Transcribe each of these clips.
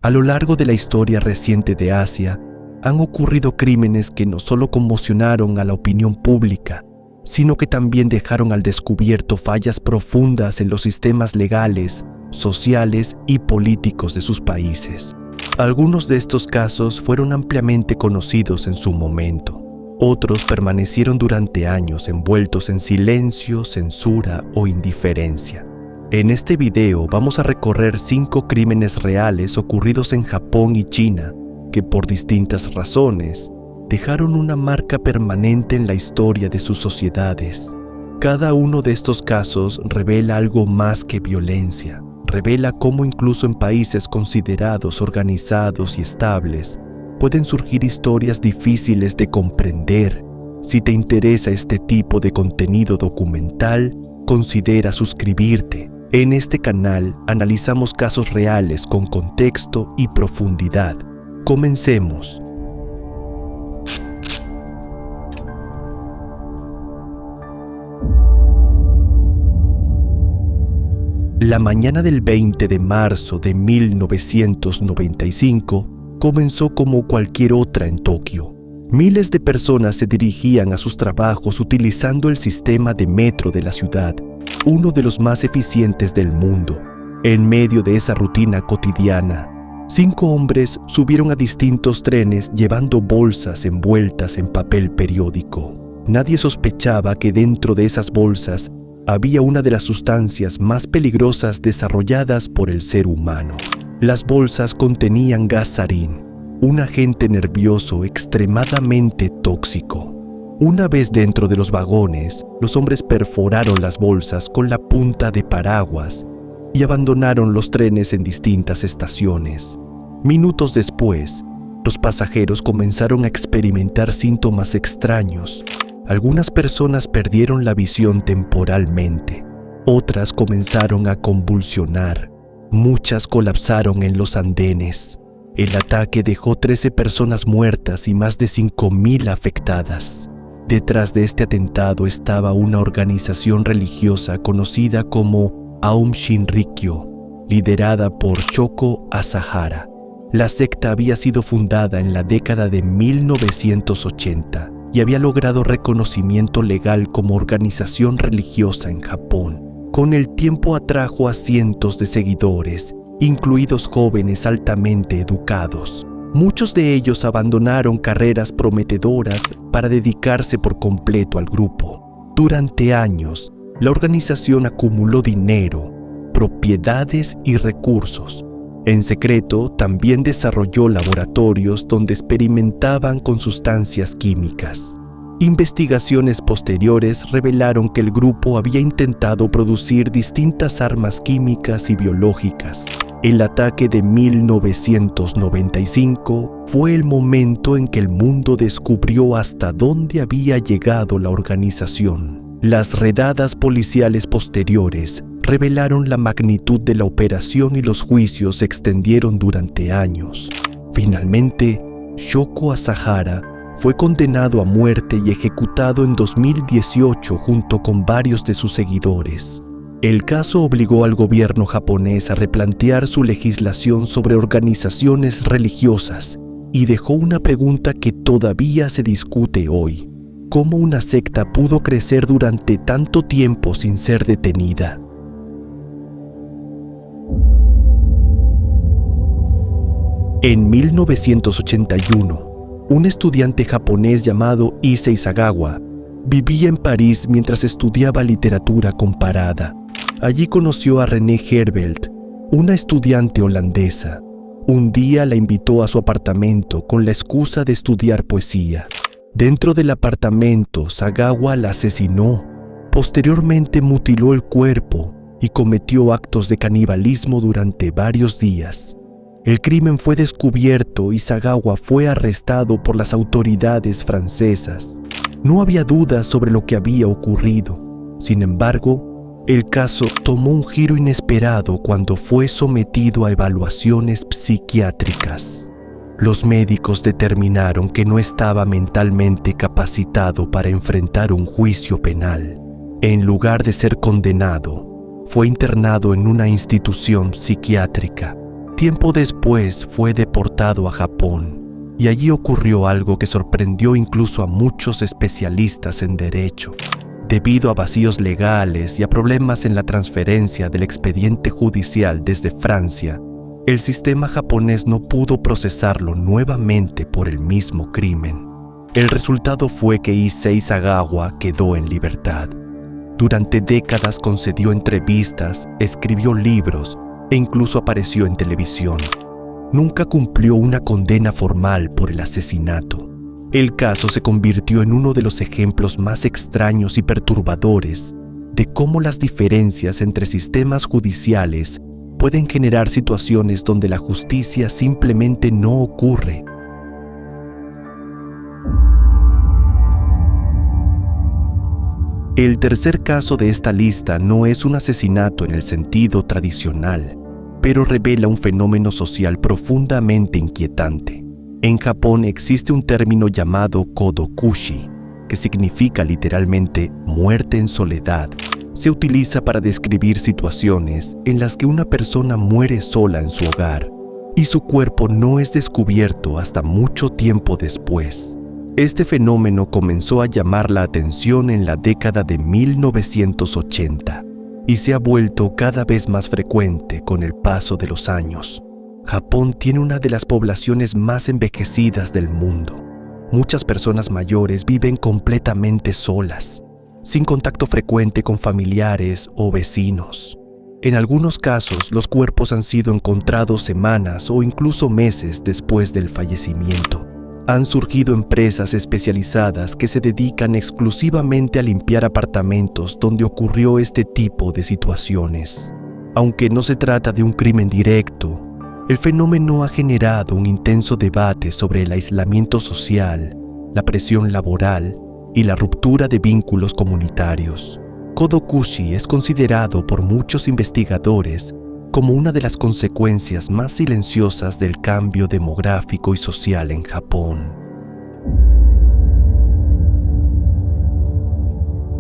A lo largo de la historia reciente de Asia, han ocurrido crímenes que no solo conmocionaron a la opinión pública, sino que también dejaron al descubierto fallas profundas en los sistemas legales, sociales y políticos de sus países. Algunos de estos casos fueron ampliamente conocidos en su momento. Otros permanecieron durante años envueltos en silencio, censura o indiferencia. En este video vamos a recorrer 5 crímenes reales ocurridos en Japón y China que por distintas razones dejaron una marca permanente en la historia de sus sociedades. Cada uno de estos casos revela algo más que violencia. Revela cómo incluso en países considerados organizados y estables pueden surgir historias difíciles de comprender. Si te interesa este tipo de contenido documental, considera suscribirte. En este canal analizamos casos reales con contexto y profundidad. Comencemos. La mañana del 20 de marzo de 1995 comenzó como cualquier otra en Tokio. Miles de personas se dirigían a sus trabajos utilizando el sistema de metro de la ciudad, uno de los más eficientes del mundo. En medio de esa rutina cotidiana, 5 hombres subieron a distintos trenes llevando bolsas envueltas en papel periódico. Nadie sospechaba que dentro de esas bolsas había una de las sustancias más peligrosas desarrolladas por el ser humano. Las bolsas contenían gas sarín, un agente nervioso extremadamente tóxico. Una vez dentro de los vagones, los hombres perforaron las bolsas con la punta de paraguas y abandonaron los trenes en distintas estaciones. Minutos después, los pasajeros comenzaron a experimentar síntomas extraños. Algunas personas perdieron la visión temporalmente, otras comenzaron a convulsionar, muchas colapsaron en los andenes. El ataque dejó 13 personas muertas y más de 5.000 afectadas. Detrás de este atentado estaba una organización religiosa conocida como Aum Shinrikyo, liderada por Shoko Asahara. La secta había sido fundada en la década de 1980 y había logrado reconocimiento legal como organización religiosa en Japón. Con el tiempo atrajo a cientos de seguidores, incluidos jóvenes altamente educados. Muchos de ellos abandonaron carreras prometedoras para dedicarse por completo al grupo. Durante años, la organización acumuló dinero, propiedades y recursos. En secreto, también desarrolló laboratorios donde experimentaban con sustancias químicas. Investigaciones posteriores revelaron que el grupo había intentado producir distintas armas químicas y biológicas. El ataque de 1995 fue el momento en que el mundo descubrió hasta dónde había llegado la organización. Las redadas policiales posteriores revelaron la magnitud de la operación y los juicios se extendieron durante años. Finalmente, Shoko Asahara fue condenado a muerte y ejecutado en 2018 junto con varios de sus seguidores. El caso obligó al gobierno japonés a replantear su legislación sobre organizaciones religiosas y dejó una pregunta que todavía se discute hoy: ¿cómo una secta pudo crecer durante tanto tiempo sin ser detenida? En 1981, un estudiante japonés llamado Issei Sagawa vivía en París mientras estudiaba literatura comparada. Allí conoció a René Herbelt, una estudiante holandesa. Un día la invitó a su apartamento con la excusa de estudiar poesía. Dentro del apartamento, Sagawa la asesinó. Posteriormente mutiló el cuerpo y cometió actos de canibalismo durante varios días. El crimen fue descubierto y Sagawa fue arrestado por las autoridades francesas. No había dudas sobre lo que había ocurrido. Sin embargo, el caso tomó un giro inesperado cuando fue sometido a evaluaciones psiquiátricas. Los médicos determinaron que no estaba mentalmente capacitado para enfrentar un juicio penal. En lugar de ser condenado, fue internado en una institución psiquiátrica. Tiempo después fue deportado a Japón y allí ocurrió algo que sorprendió incluso a muchos especialistas en derecho. Debido a vacíos legales y a problemas en la transferencia del expediente judicial desde Francia, el sistema japonés no pudo procesarlo nuevamente por el mismo crimen. El resultado fue que Issei Sagawa quedó en libertad. Durante décadas concedió entrevistas, escribió libros e incluso apareció en televisión. Nunca cumplió una condena formal por el asesinato. El caso se convirtió en uno de los ejemplos más extraños y perturbadores de cómo las diferencias entre sistemas judiciales pueden generar situaciones donde la justicia simplemente no ocurre. El tercer caso de esta lista no es un asesinato en el sentido tradicional, pero revela un fenómeno social profundamente inquietante. En Japón existe un término llamado kodokushi, que significa literalmente muerte en soledad. Se utiliza para describir situaciones en las que una persona muere sola en su hogar y su cuerpo no es descubierto hasta mucho tiempo después. Este fenómeno comenzó a llamar la atención en la década de 1980 y se ha vuelto cada vez más frecuente con el paso de los años. Japón tiene una de las poblaciones más envejecidas del mundo. Muchas personas mayores viven completamente solas, sin contacto frecuente con familiares o vecinos. En algunos casos, los cuerpos han sido encontrados semanas o incluso meses después del fallecimiento. Han surgido empresas especializadas que se dedican exclusivamente a limpiar apartamentos donde ocurrió este tipo de situaciones. Aunque no se trata de un crimen directo, el fenómeno ha generado un intenso debate sobre el aislamiento social, la presión laboral y la ruptura de vínculos comunitarios. Kodokushi es considerado por muchos investigadores como una de las consecuencias más silenciosas del cambio demográfico y social en Japón.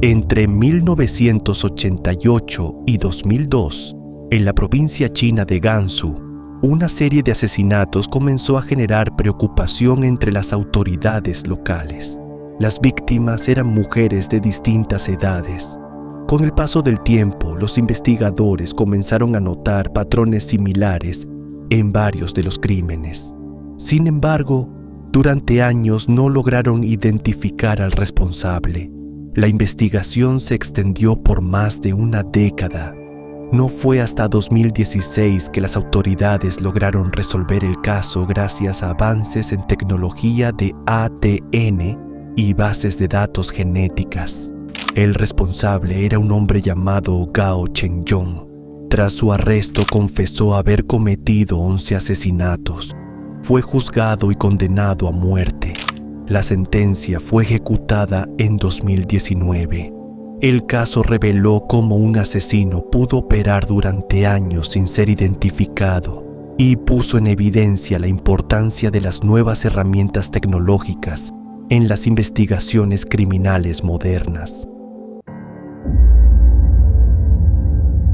Entre 1988 y 2002, en la provincia china de Gansu, una serie de asesinatos comenzó a generar preocupación entre las autoridades locales. Las víctimas eran mujeres de distintas edades. Con el paso del tiempo, los investigadores comenzaron a notar patrones similares en varios de los crímenes. Sin embargo, durante años no lograron identificar al responsable. La investigación se extendió por más de una década. No fue hasta 2016 que las autoridades lograron resolver el caso gracias a avances en tecnología de ADN y bases de datos genéticas. El responsable era un hombre llamado Gao Chengyong. Tras su arresto confesó haber cometido 11 asesinatos. Fue juzgado y condenado a muerte. La sentencia fue ejecutada en 2019. El caso reveló cómo un asesino pudo operar durante años sin ser identificado y puso en evidencia la importancia de las nuevas herramientas tecnológicas en las investigaciones criminales modernas.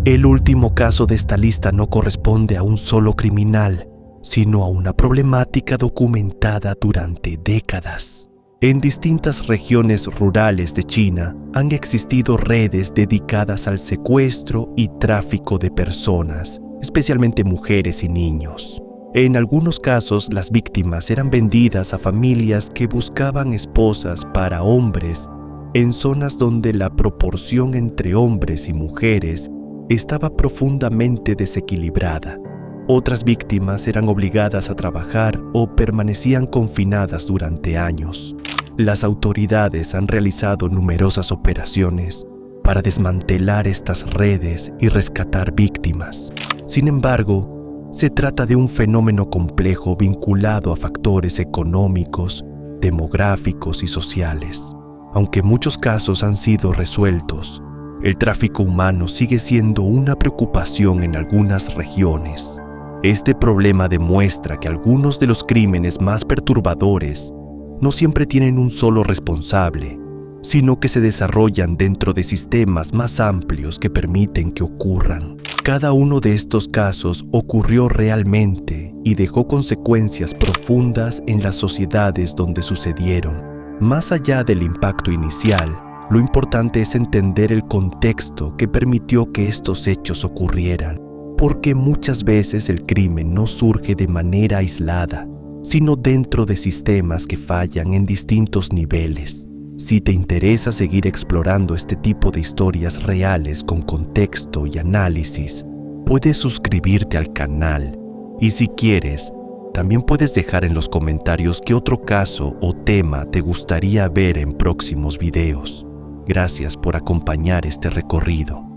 El último caso de esta lista no corresponde a un solo criminal, sino a una problemática documentada durante décadas. En distintas regiones rurales de China han existido redes dedicadas al secuestro y tráfico de personas, especialmente mujeres y niños. En algunos casos, las víctimas eran vendidas a familias que buscaban esposas para hombres en zonas donde la proporción entre hombres y mujeres estaba profundamente desequilibrada. Otras víctimas eran obligadas a trabajar o permanecían confinadas durante años. Las autoridades han realizado numerosas operaciones para desmantelar estas redes y rescatar víctimas. Sin embargo, se trata de un fenómeno complejo vinculado a factores económicos, demográficos y sociales. Aunque muchos casos han sido resueltos, el tráfico humano sigue siendo una preocupación en algunas regiones. Este problema demuestra que algunos de los crímenes más perturbadores no siempre tienen un solo responsable, sino que se desarrollan dentro de sistemas más amplios que permiten que ocurran. Cada uno de estos casos ocurrió realmente y dejó consecuencias profundas en las sociedades donde sucedieron. Más allá del impacto inicial, lo importante es entender el contexto que permitió que estos hechos ocurrieran, porque muchas veces el crimen no surge de manera aislada, sino dentro de sistemas que fallan en distintos niveles. Si te interesa seguir explorando este tipo de historias reales con contexto y análisis, puedes suscribirte al canal. Y si quieres, también puedes dejar en los comentarios qué otro caso o tema te gustaría ver en próximos videos. Gracias por acompañar este recorrido.